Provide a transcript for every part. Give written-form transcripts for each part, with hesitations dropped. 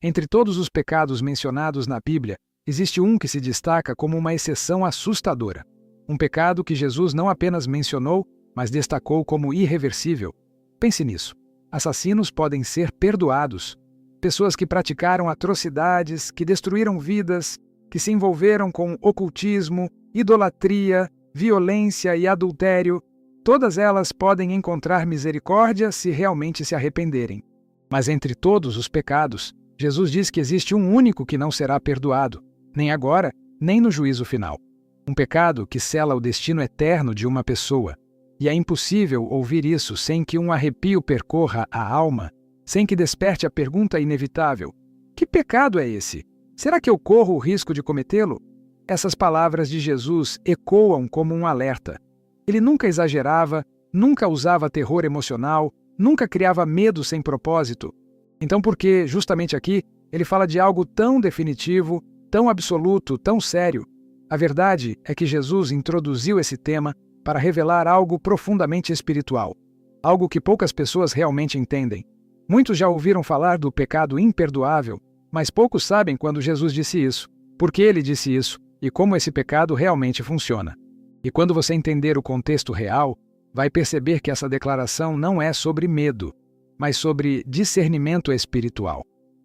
Entre todos os pecados mencionados na Bíblia, existe um que se destaca como uma exceção assustadora. Um pecado que Jesus não apenas mencionou, mas destacou como irreversível. Pense nisso. Assassinos podem ser perdoados. Pessoas que praticaram atrocidades, que destruíram vidas, que se envolveram com ocultismo, idolatria, violência e adultério, todas elas podem encontrar misericórdia se realmente se arrependerem. Mas entre todos os pecados, Jesus diz que existe um único que não será perdoado, nem agora, nem no juízo final. Um pecado que sela o destino eterno de uma pessoa. E é impossível ouvir isso sem que um arrepio percorra a alma, sem que desperte a pergunta inevitável: que pecado é esse? Será que eu corro o risco de cometê-lo? Essas palavras de Jesus ecoam como um alerta. Ele nunca exagerava, nunca usava terror emocional, nunca criava medo sem propósito. Então por que, justamente aqui, ele fala de algo tão definitivo, tão absoluto, tão sério? A verdade é que Jesus introduziu esse tema para revelar algo profundamente espiritual, algo que poucas pessoas realmente entendem. Muitos já ouviram falar do pecado imperdoável, mas poucos sabem quando Jesus disse isso, por que ele disse isso e como esse pecado realmente funciona. E quando você entender o contexto real, vai perceber que essa declaração não é sobre medo, mas sobre discernimento espiritual.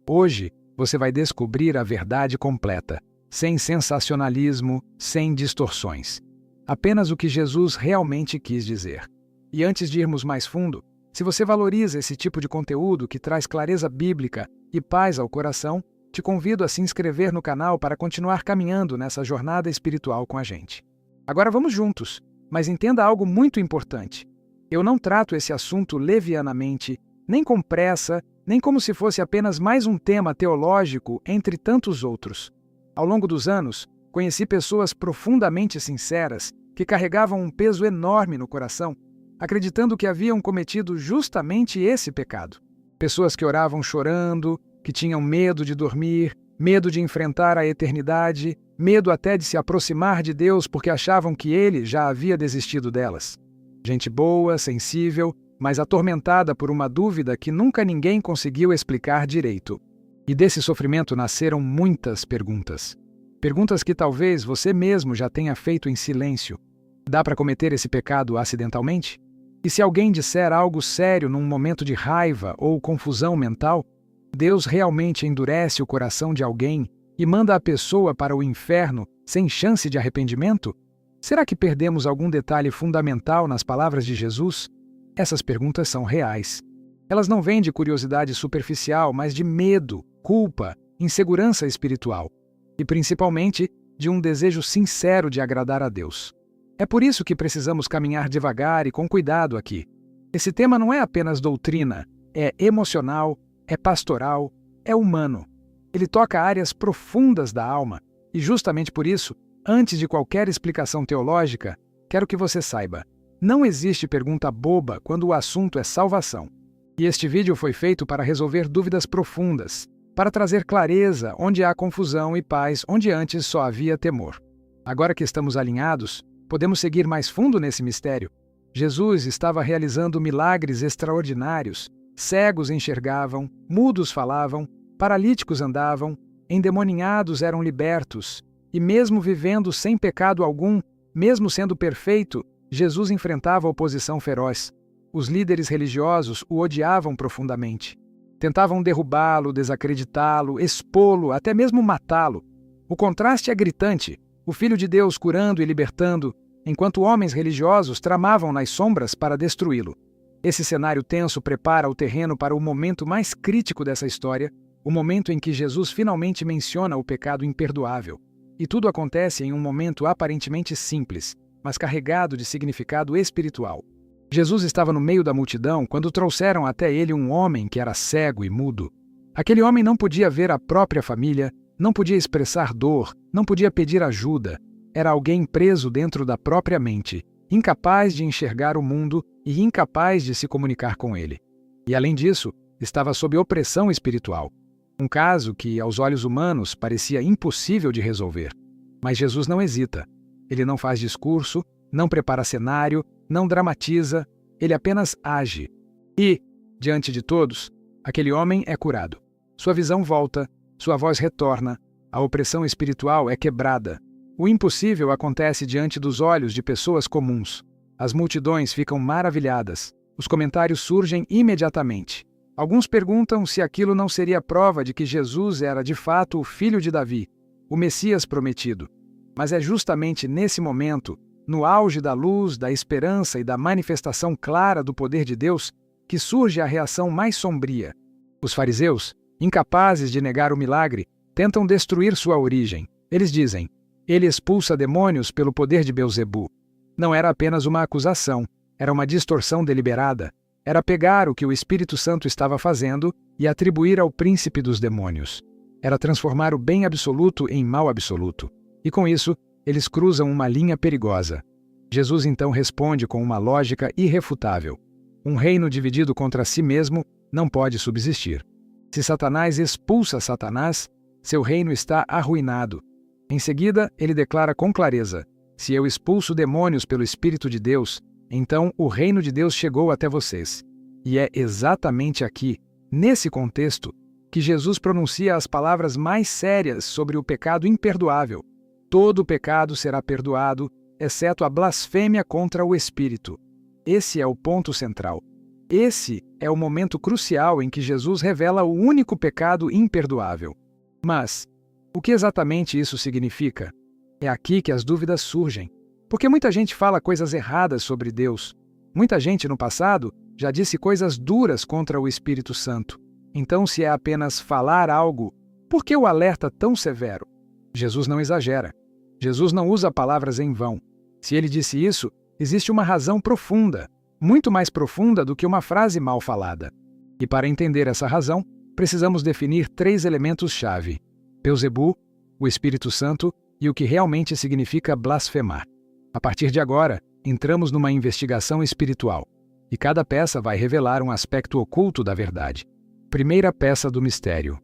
Hoje, você vai descobrir a verdade completa, sem sensacionalismo, sem distorções. Apenas o que Jesus realmente quis dizer. E antes de irmos mais fundo, se você valoriza esse tipo de conteúdo que traz clareza bíblica e paz ao coração, te convido a se inscrever no canal para continuar caminhando nessa jornada espiritual com a gente. Agora vamos juntos, mas entenda algo muito importante. Eu não trato esse assunto levianamente, nem com pressa, nem como se fosse apenas mais um tema teológico entre tantos outros. Ao longo dos anos, conheci pessoas profundamente sinceras que carregavam um peso enorme no coração, acreditando que haviam cometido justamente esse pecado. Pessoas que oravam chorando, que tinham medo de dormir, medo de enfrentar a eternidade, medo até de se aproximar de Deus porque achavam que Ele já havia desistido delas. Gente boa, sensível, mas atormentada por uma dúvida que nunca ninguém conseguiu explicar direito. E desse sofrimento nasceram muitas perguntas. Perguntas que talvez você mesmo já tenha feito em silêncio. Dá para cometer esse pecado acidentalmente? E se alguém disser algo sério num momento de raiva ou confusão mental, Deus realmente endurece o coração de alguém e manda a pessoa para o inferno sem chance de arrependimento? Será que perdemos algum detalhe fundamental nas palavras de Jesus? Essas perguntas são reais. Elas não vêm de curiosidade superficial, mas de medo, culpa, insegurança espiritual. E principalmente de um desejo sincero de agradar a Deus. É por isso que precisamos caminhar devagar e com cuidado aqui. Esse tema não é apenas doutrina, é emocional, é pastoral, é humano. Ele toca áreas profundas da alma e justamente por isso, antes de qualquer explicação teológica, quero que você saiba, não existe pergunta boba quando o assunto é salvação. E este vídeo foi feito para resolver dúvidas profundas, para trazer clareza onde há confusão e paz onde antes só havia temor. Agora que estamos alinhados, podemos seguir mais fundo nesse mistério. Jesus estava realizando milagres extraordinários. Cegos enxergavam, mudos falavam, paralíticos andavam, endemoninhados eram libertos. E mesmo vivendo sem pecado algum, mesmo sendo perfeito, Jesus enfrentava oposição feroz. Os líderes religiosos o odiavam profundamente. Tentavam derrubá-lo, desacreditá-lo, expô-lo, até mesmo matá-lo. O contraste é gritante. O Filho de Deus curando e libertando, enquanto homens religiosos tramavam nas sombras para destruí-lo. Esse cenário tenso prepara o terreno para o momento mais crítico dessa história, o momento em que Jesus finalmente menciona o pecado imperdoável. E tudo acontece em um momento aparentemente simples, mas carregado de significado espiritual. Jesus estava no meio da multidão quando trouxeram até ele um homem que era cego e mudo. Aquele homem não podia ver a própria família, não podia expressar dor, não podia pedir ajuda. Era alguém preso dentro da própria mente, incapaz de enxergar o mundo e incapaz de se comunicar com ele. E além disso, estava sob opressão espiritual. Um caso que, aos olhos humanos, parecia impossível de resolver. Mas Jesus não hesita. Ele não faz discurso, não prepara cenário, não dramatiza, ele apenas age. E, diante de todos, aquele homem é curado. Sua visão volta, sua voz retorna, a opressão espiritual é quebrada. O impossível acontece diante dos olhos de pessoas comuns. As multidões ficam maravilhadas. Os comentários surgem imediatamente. Alguns perguntam se aquilo não seria prova de que Jesus era de fato o filho de Davi, o Messias prometido. Mas é justamente nesse momento, no auge da luz, da esperança e da manifestação clara do poder de Deus, que surge a reação mais sombria. Os fariseus, incapazes de negar o milagre, tentam destruir sua origem. Eles dizem: ele expulsa demônios pelo poder de Beelzebu. Não era apenas uma acusação, era uma distorção deliberada. Era pegar o que o Espírito Santo estava fazendo e atribuir ao príncipe dos demônios. Era transformar o bem absoluto em mal absoluto. E com isso, eles cruzam uma linha perigosa. Jesus então responde com uma lógica irrefutável. Um reino dividido contra si mesmo não pode subsistir. Se Satanás expulsa Satanás, seu reino está arruinado. Em seguida, ele declara com clareza: se eu expulso demônios pelo Espírito de Deus, então o reino de Deus chegou até vocês. E é exatamente aqui, nesse contexto, que Jesus pronuncia as palavras mais sérias sobre o pecado imperdoável. Todo pecado será perdoado, exceto a blasfêmia contra o Espírito. Esse é o ponto central. Esse é o momento crucial em que Jesus revela o único pecado imperdoável. Mas, o que exatamente isso significa? É aqui que as dúvidas surgem. Porque muita gente fala coisas erradas sobre Deus. Muita gente no passado já disse coisas duras contra o Espírito Santo. Então, se é apenas falar algo, por que o alerta tão severo? Jesus não exagera. Jesus não usa palavras em vão. Se ele disse isso, existe uma razão profunda, muito mais profunda do que uma frase mal falada. E para entender essa razão, precisamos definir 3 elementos-chave: Beelzebu, o Espírito Santo e o que realmente significa blasfemar. A partir de agora, entramos numa investigação espiritual, e cada peça vai revelar um aspecto oculto da verdade. Primeira peça do mistério: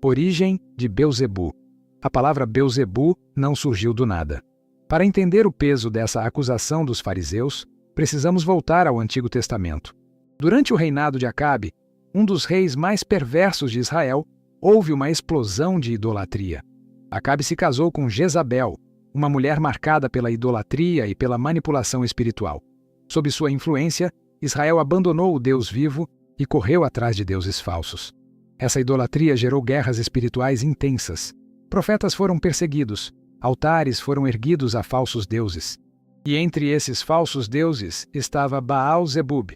origem de Beelzebu. A palavra Beelzebu não surgiu do nada. Para entender o peso dessa acusação dos fariseus, precisamos voltar ao Antigo Testamento. Durante o reinado de Acabe, um dos reis mais perversos de Israel, houve uma explosão de idolatria. Acabe se casou com Jezabel, uma mulher marcada pela idolatria e pela manipulação espiritual. Sob sua influência, Israel abandonou o Deus vivo e correu atrás de deuses falsos. Essa idolatria gerou guerras espirituais intensas. Profetas foram perseguidos, altares foram erguidos a falsos deuses. E entre esses falsos deuses estava Baal-zebub,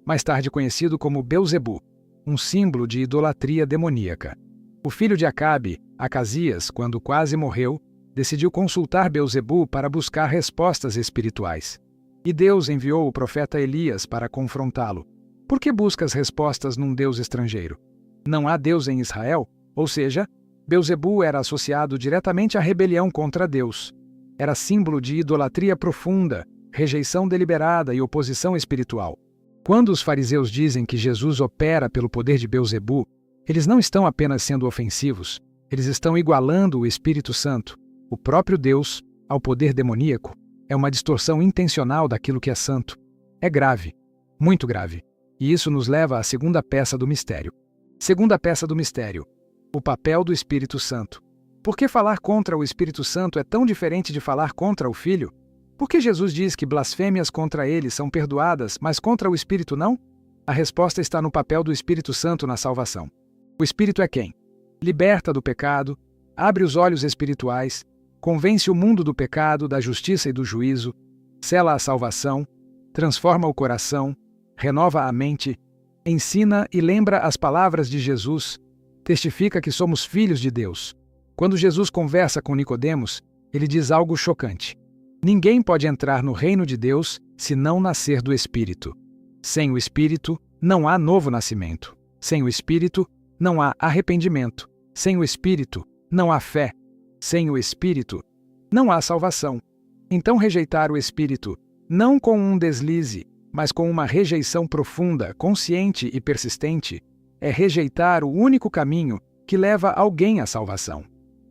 mais tarde conhecido como Beelzebu, um símbolo de idolatria demoníaca. O filho de Acabe, Acasias, quando quase morreu, decidiu consultar Beelzebu para buscar respostas espirituais. E Deus enviou o profeta Elias para confrontá-lo. Por que buscas respostas num Deus estrangeiro? Não há Deus em Israel? Ou seja, Beelzebu era associado diretamente à rebelião contra Deus. Era símbolo de idolatria profunda, rejeição deliberada e oposição espiritual. Quando os fariseus dizem que Jesus opera pelo poder de Beelzebu, eles não estão apenas sendo ofensivos, eles estão igualando o Espírito Santo, o próprio Deus, ao poder demoníaco. É uma distorção intencional daquilo que é santo. É grave, muito grave. E isso nos leva à segunda peça do mistério. Segunda peça do mistério: o papel do Espírito Santo. Por que falar contra o Espírito Santo é tão diferente de falar contra o Filho? Por que Jesus diz que blasfêmias contra ele são perdoadas, mas contra o Espírito não? A resposta está no papel do Espírito Santo na salvação. O Espírito é quem? Liberta do pecado, abre os olhos espirituais, convence o mundo do pecado, da justiça e do juízo, sela a salvação, transforma o coração, renova a mente, ensina e lembra as palavras de Jesus, testifica que somos filhos de Deus. Quando Jesus conversa com Nicodemos, ele diz algo chocante. Ninguém pode entrar no reino de Deus se não nascer do Espírito. Sem o Espírito, não há novo nascimento. Sem o Espírito, não há arrependimento. Sem o Espírito, não há fé. Sem o Espírito, não há salvação. Então rejeitar o Espírito, não com um deslize, mas com uma rejeição profunda, consciente e persistente, é rejeitar o único caminho que leva alguém à salvação.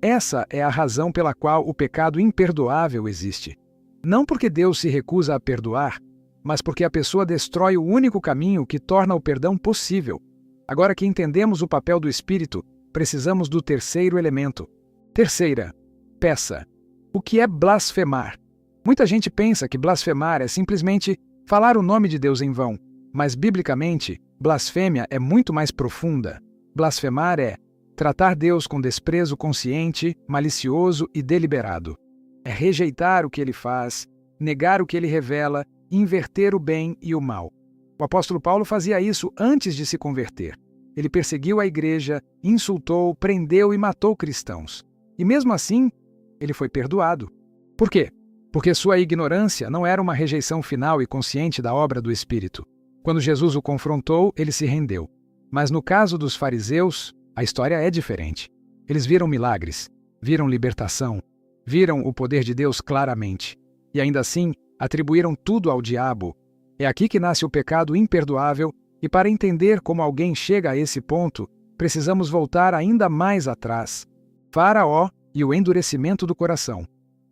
Essa é a razão pela qual o pecado imperdoável existe. Não porque Deus se recusa a perdoar, mas porque a pessoa destrói o único caminho que torna o perdão possível. Agora que entendemos o papel do Espírito, precisamos do terceiro elemento. Terceira, peça. O que é blasfemar? Muita gente pensa que blasfemar é simplesmente falar o nome de Deus em vão, mas biblicamente, blasfêmia é muito mais profunda. Blasfemar é tratar Deus com desprezo consciente, malicioso e deliberado. É rejeitar o que ele faz, negar o que ele revela, inverter o bem e o mal. O apóstolo Paulo fazia isso antes de se converter. Ele perseguiu a igreja, insultou, prendeu e matou cristãos. E mesmo assim, ele foi perdoado. Por quê? Porque sua ignorância não era uma rejeição final e consciente da obra do Espírito. Quando Jesus o confrontou, ele se rendeu. Mas no caso dos fariseus, a história é diferente. Eles viram milagres, viram libertação, viram o poder de Deus claramente. E ainda assim, atribuíram tudo ao diabo. É aqui que nasce o pecado imperdoável, e para entender como alguém chega a esse ponto, precisamos voltar ainda mais atrás. Faraó e o endurecimento do coração.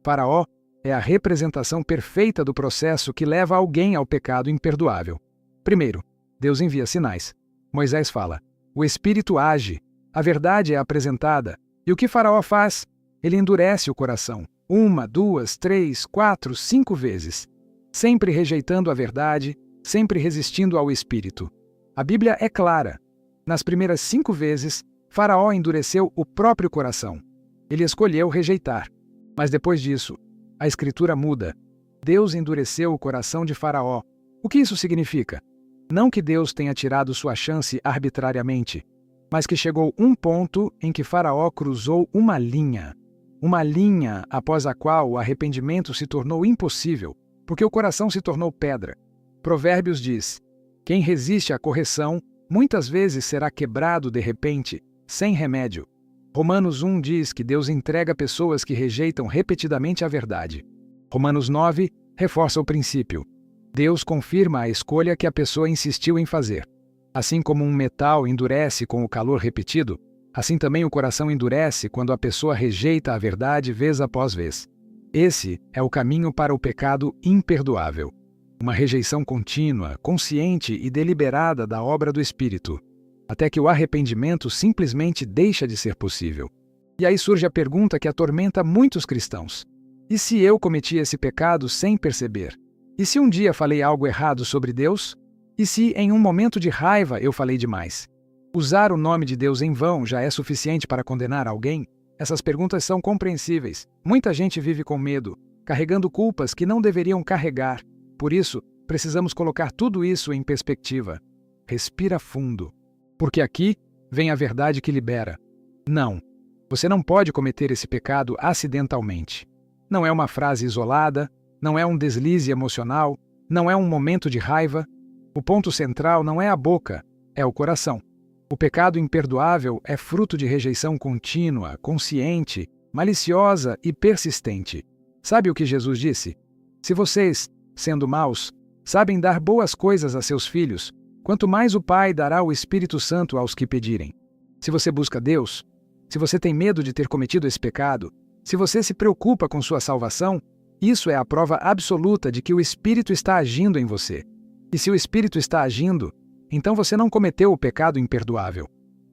Faraó é a representação perfeita do processo que leva alguém ao pecado imperdoável. Primeiro, Deus envia sinais. Moisés fala, o Espírito age, a verdade é apresentada. E o que Faraó faz? Ele endurece o coração. 1, 2, 3, 4, 5 vezes. Sempre rejeitando a verdade, sempre resistindo ao Espírito. A Bíblia é clara. Nas primeiras 5 vezes, Faraó endureceu o próprio coração. Ele escolheu rejeitar. Mas depois disso, a Escritura muda. Deus endureceu o coração de Faraó. O que isso significa? Não que Deus tenha tirado sua chance arbitrariamente, mas que chegou um ponto em que Faraó cruzou uma linha após a qual o arrependimento se tornou impossível, porque o coração se tornou pedra. Provérbios diz, quem resiste à correção, muitas vezes será quebrado de repente, sem remédio. Romanos 1 diz que Deus entrega pessoas que rejeitam repetidamente a verdade. Romanos 9 reforça o princípio. Deus confirma a escolha que a pessoa insistiu em fazer. Assim como um metal endurece com o calor repetido, assim também o coração endurece quando a pessoa rejeita a verdade vez após vez. Esse é o caminho para o pecado imperdoável. Uma rejeição contínua, consciente e deliberada da obra do Espírito, até que o arrependimento simplesmente deixa de ser possível. E aí surge a pergunta que atormenta muitos cristãos. E se eu cometi esse pecado sem perceber? E se um dia falei algo errado sobre Deus? E se em um momento de raiva eu falei demais? Usar o nome de Deus em vão já é suficiente para condenar alguém? Essas perguntas são compreensíveis. Muita gente vive com medo, carregando culpas que não deveriam carregar. Por isso, precisamos colocar tudo isso em perspectiva. Respira fundo. Porque aqui vem a verdade que libera. Não, você não pode cometer esse pecado acidentalmente. Não é uma frase isolada, não é um deslize emocional, não é um momento de raiva. O ponto central não é a boca, é o coração. O pecado imperdoável é fruto de rejeição contínua, consciente, maliciosa e persistente. Sabe o que Jesus disse? Se vocês, sendo maus, sabem dar boas coisas a seus filhos, quanto mais o Pai dará o Espírito Santo aos que pedirem. Se você busca Deus, se você tem medo de ter cometido esse pecado, se você se preocupa com sua salvação, isso é a prova absoluta de que o Espírito está agindo em você. E se o Espírito está agindo, então você não cometeu o pecado imperdoável.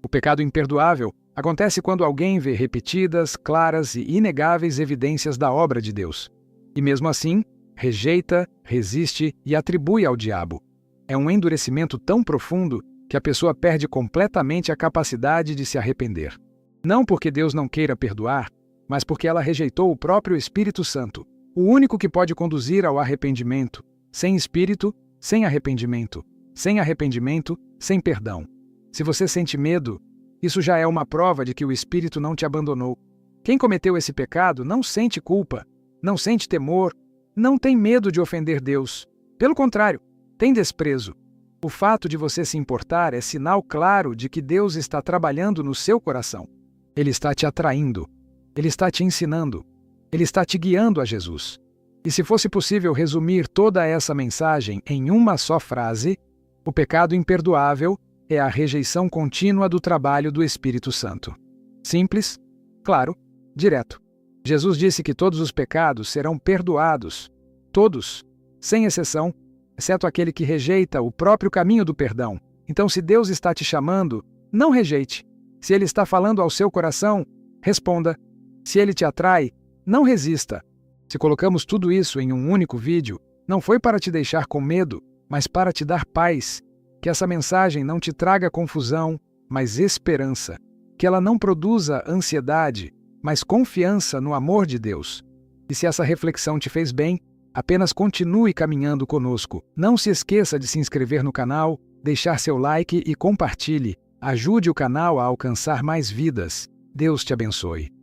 O pecado imperdoável acontece quando alguém vê repetidas, claras e inegáveis evidências da obra de Deus. E mesmo assim, rejeita, resiste e atribui ao diabo. É um endurecimento tão profundo que a pessoa perde completamente a capacidade de se arrepender. Não porque Deus não queira perdoar, mas porque ela rejeitou o próprio Espírito Santo, o único que pode conduzir ao arrependimento. Sem Espírito, sem arrependimento. Sem arrependimento, sem perdão. Se você sente medo, isso já é uma prova de que o Espírito não te abandonou. Quem cometeu esse pecado não sente culpa, não sente temor, não tem medo de ofender Deus. Pelo contrário, tem desprezo. O fato de você se importar é sinal claro de que Deus está trabalhando no seu coração. Ele está te atraindo. Ele está te ensinando. Ele está te guiando a Jesus. E se fosse possível resumir toda essa mensagem em uma só frase, o pecado imperdoável é a rejeição contínua do trabalho do Espírito Santo. Simples, claro, direto. Jesus disse que todos os pecados serão perdoados. Todos, sem exceção, exceto aquele que rejeita o próprio caminho do perdão. Então, se Deus está te chamando, não rejeite. Se ele está falando ao seu coração, responda. Se ele te atrai, não resista. Se colocamos tudo isso em um único vídeo, não foi para te deixar com medo, mas para te dar paz. Que essa mensagem não te traga confusão, mas esperança. Que ela não produza ansiedade, mas confiança no amor de Deus. E se essa reflexão te fez bem, apenas continue caminhando conosco. Não se esqueça de se inscrever no canal, deixar seu like e compartilhe. Ajude o canal a alcançar mais vidas. Deus te abençoe.